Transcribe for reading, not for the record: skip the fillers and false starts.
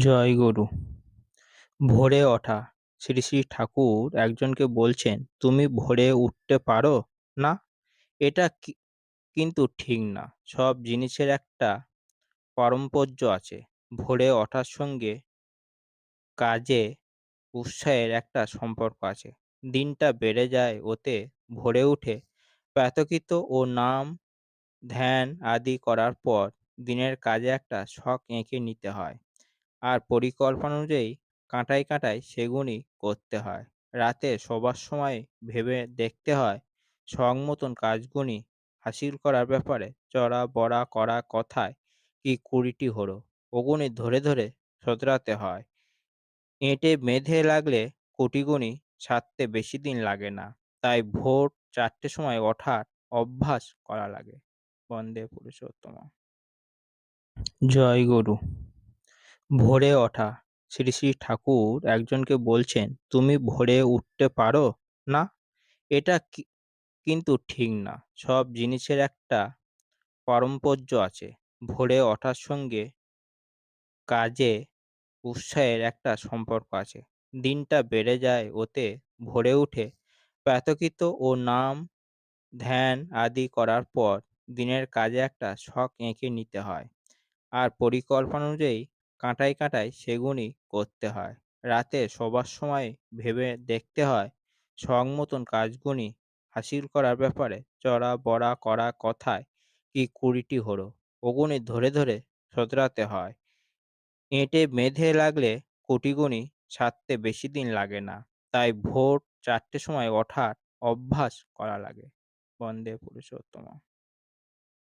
জয়গুরু। ভোরে ওঠা। শ্রী শ্রী ঠাকুর একজনকে বলছেন, তুমি ভোরে উঠতে পারো না? এটা কিন্তু ঠিক না। সব জিনিসের একটা পারম্পর্য আছে। ভোরে ওঠার সঙ্গে কাজে উৎসাহের একটা সম্পর্ক আছে। দিনটা বেড়ে যায় ওতে। ভোরে উঠে প্রাতঃকৃত ও নাম ধ্যান আদি করার পর দিনের কাজে একটা ছক এঁকে নিতে হয়। আর পরিকল্পনা অনুযায়ী কাঁটায় কাঁটায় সেগুনই করতে হয়। রাতে শোবার সময় ভেবে দেখতে হয় সঙ্গ মতন কাজগুলি হাসিল করার ব্যাপারে চড়া বড়া করা কথায় কি কুড়িটি হলো ওগুনি ধরে ধরে শোধরাতে হয়। এঁটে মেধে লাগলে কোটিগুনি ছাড়তে বেশি দিন লাগে না। তাই ভোর 4টের সময় ওঠার অভ্যাস করা লাগে। বন্দে পুরুষোত্তম। জয়গুরু। ভোরে ওঠা। শ্রী শ্রী ঠাকুর একজনকে বলছেন, তুমি ভোরে উঠতে পারো না? এটা কিন্তু ঠিক না। সব জিনিসের একটা পারম্পর্য আছে। ভোরে ওঠার সঙ্গে কাজে উৎসাহের একটা সম্পর্ক আছে। দিনটা বেড়ে যায় ওতে। ভোরে উঠে প্রাতঃকৃত ও নাম ধ্যান আদি করার পর দিনের কাজে একটা ছক এঁকে নিতে হয়। আর পরিকল্পনা অনুযায়ী কাঁটায় কাঁটায় সেগুনই করতে হয়। রাতে শোবার সময় ভেবে দেখতে হয় সঙ্গ মতন কাজগুলি হাসিল করার ব্যাপারে চড়া বড়া করা কথায় কি কুড়িটি হলো ওগুনি ধরে ধরে শোধরাতে হয়। এঁটে মেধে লাগলে কোটিগুনি ছাড়তে বেশি দিন লাগে না। তাই ভোর 4টের সময় ওঠার অভ্যাস করা লাগে। বন্দে পুরুষোত্তম।